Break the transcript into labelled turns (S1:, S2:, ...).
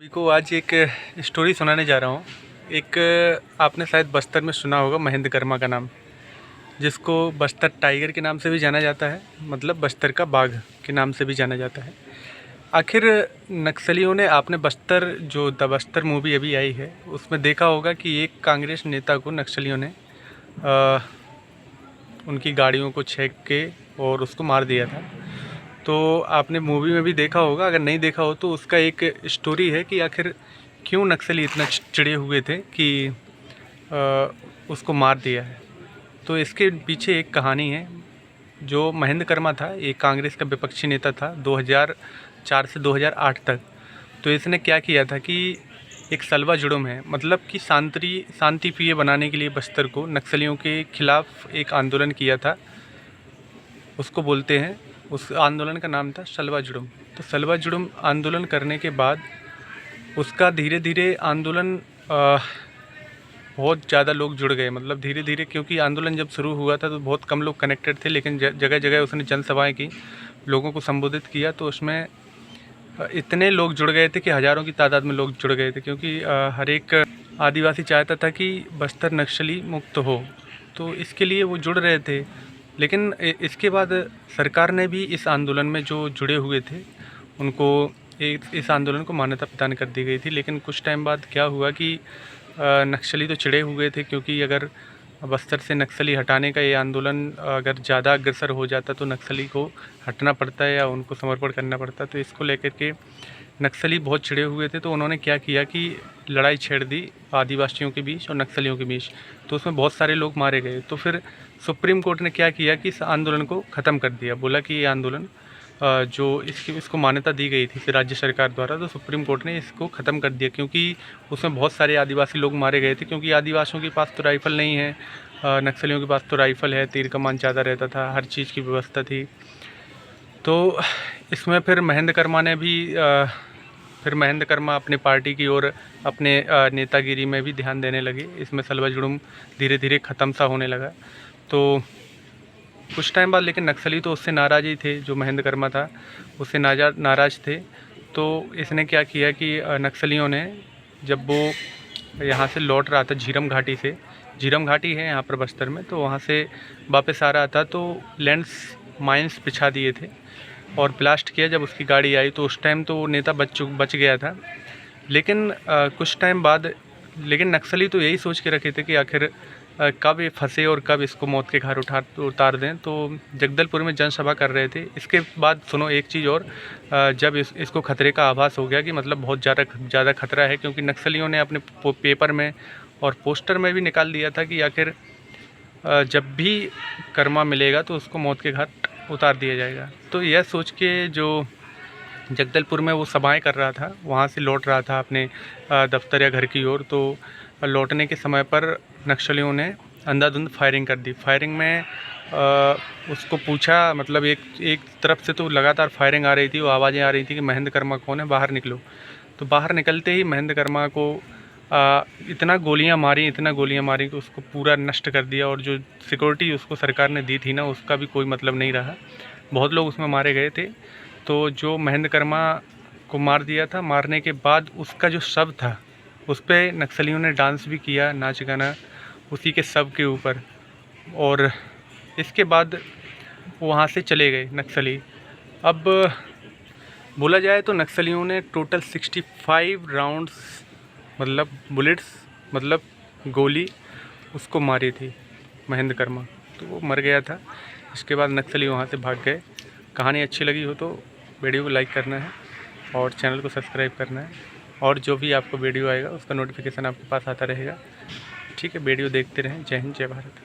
S1: सभी को आज एक स्टोरी सुनाने जा रहा हूँ। एक आपने शायद बस्तर में सुना होगा महेंद्र का नाम, जिसको बस्तर टाइगर के नाम से भी जाना जाता है, मतलब बस्तर का बाघ के नाम से भी जाना जाता है। आखिर नक्सलियों ने, आपने बस्तर जो द बस्तर मूवी अभी आई है उसमें देखा होगा कि एक कांग्रेस नेता को नक्सलियों ने उनकी गाड़ियों को छेक के और उसको मार दिया था। तो आपने मूवी में भी देखा होगा, अगर नहीं देखा हो तो उसका एक स्टोरी है कि आखिर क्यों नक्सली इतना चिड़े हुए थे कि उसको मार दिया है। तो इसके पीछे एक कहानी है। जो महेंद्र था, एक कांग्रेस का विपक्षी नेता था 2004 से 2008 तक। तो इसने क्या किया था कि एक सलवा जुड़ुम है, मतलब कि शांति प्रिय बनाने के लिए बस्तर को नक्सलियों के खिलाफ एक आंदोलन किया था। उसको बोलते हैं, उस आंदोलन का नाम था सलवा जुड़ुम। तो सलवा जुड़ुम आंदोलन करने के बाद उसका धीरे धीरे आंदोलन बहुत ज़्यादा लोग जुड़ गए, मतलब धीरे धीरे, क्योंकि आंदोलन जब शुरू हुआ था तो बहुत कम लोग कनेक्टेड थे, लेकिन जगह जगह उसने जनसभाएं की, लोगों को संबोधित किया, तो उसमें इतने लोग जुड़ गए थे कि हज़ारों की तादाद में लोग जुड़ गए थे। क्योंकि हर एक आदिवासी चाहता था कि बस्तर नक्सली मुक्त हो, तो इसके लिए वो जुड़ रहे थे। लेकिन इसके बाद सरकार ने भी इस आंदोलन में जो जुड़े हुए थे उनको इस आंदोलन को मान्यता प्रदान कर दी गई थी। लेकिन कुछ टाइम बाद क्या हुआ कि नक्सली तो चिड़े हुए थे, क्योंकि अगर बस्तर से नक्सली हटाने का ये आंदोलन अगर ज़्यादा अग्रसर हो जाता तो नक्सली को हटना पड़ता है या उनको समर्पण करना पड़ता। तो इसको लेकर के नक्सली बहुत चिड़े हुए थे। तो उन्होंने क्या किया कि लड़ाई छेड़ दी आदिवासियों के बीच और नक्सलियों के बीच। तो उसमें बहुत सारे लोग मारे गए। तो फिर सुप्रीम कोर्ट ने क्या किया कि इस आंदोलन को ख़त्म कर दिया। बोला कि ये आंदोलन जो इसको मान्यता दी गई थी फिर राज्य सरकार द्वारा, तो सुप्रीम कोर्ट ने इसको ख़त्म कर दिया, क्योंकि उसमें बहुत सारे आदिवासी लोग मारे गए थे। क्योंकि आदिवासियों के पास तो राइफ़ल नहीं है, नक्सलियों के पास तो राइफ़ल है, तीर कमान ज़्यादा रहता था, हर चीज़ की व्यवस्था थी। तो इसमें फिर महेंद्र अपनी पार्टी की ओर अपने नेतागिरी में भी ध्यान देने लगे। इसमें सलवा जुड़ुम धीरे धीरे ख़त्म सा होने लगा। तो कुछ टाइम बाद लेकिन नक्सली तो उससे नाराज़ ही थे, जो महेंद्र था उससे नाराज़ थे। तो इसने क्या किया कि नक्सलियों ने, जब वो यहाँ से लौट रहा था झीरम घाटी से, झीरम घाटी है यहाँ पर बस्तर में, तो वहाँ से वापस आ रहा था तो लैंड्स माइंस बिछा दिए थे और ब्लास्ट किया। जब उसकी गाड़ी आई तो उस टाइम तो नेता बच गया था। लेकिन कुछ टाइम बाद लेकिन नक्सली तो यही सोच के रखे थे कि आखिर कब ये फंसे और कब इसको मौत के घाट उतार दें। तो जगदलपुर में जनसभा कर रहे थे। इसके बाद सुनो एक चीज़ और, जब इसको खतरे का आभास हो गया कि मतलब बहुत ज़्यादा खतरा है, क्योंकि नक्सलियों ने अपने पेपर में और पोस्टर में भी निकाल दिया था कि आखिर जब भी कर्मा मिलेगा तो उसको मौत के घाट उतार दिया जाएगा। तो यह सोच के जो जगदलपुर में वो सभाएं कर रहा था, वहाँ से लौट रहा था अपने दफ्तर या घर की ओर, तो लौटने के समय पर नक्सलियों ने अंधाधुंध फायरिंग कर दी। फायरिंग में उसको पूछा, मतलब एक तरफ से तो लगातार फायरिंग आ रही थी, वो आवाज़ें आ रही थी कि महेंद्र कौन है, बाहर निकलो। तो बाहर निकलते ही महेंद्र को इतना गोलियां मारी कि उसको पूरा नष्ट कर दिया। और जो सिक्योरिटी उसको सरकार ने दी थी ना, उसका भी कोई मतलब नहीं रहा। बहुत लोग उसमें मारे गए थे। तो जो महेंद्र को मार दिया था, मारने के बाद उसका जो शव था उस पर नक्सलियों ने डांस भी किया, नाच गाना उसी के शव के ऊपर। और इसके बाद वहाँ से चले गए नक्सली। अब बोला जाए तो नक्सलियों ने टोटल 65 राउंड्स, मतलब बुलेट्स, मतलब गोली उसको मारी थी महेंद्र। तो वो मर गया था। इसके बाद नक्सली वहाँ से भाग गए। कहानी अच्छी लगी हो तो वीडियो को लाइक करना है और चैनल को सब्सक्राइब करना है, और जो भी आपको वीडियो आएगा उसका नोटिफिकेशन आपके पास आता रहेगा। ठीक है, वीडियो देखते रहें। जय हिंद, जय भारत।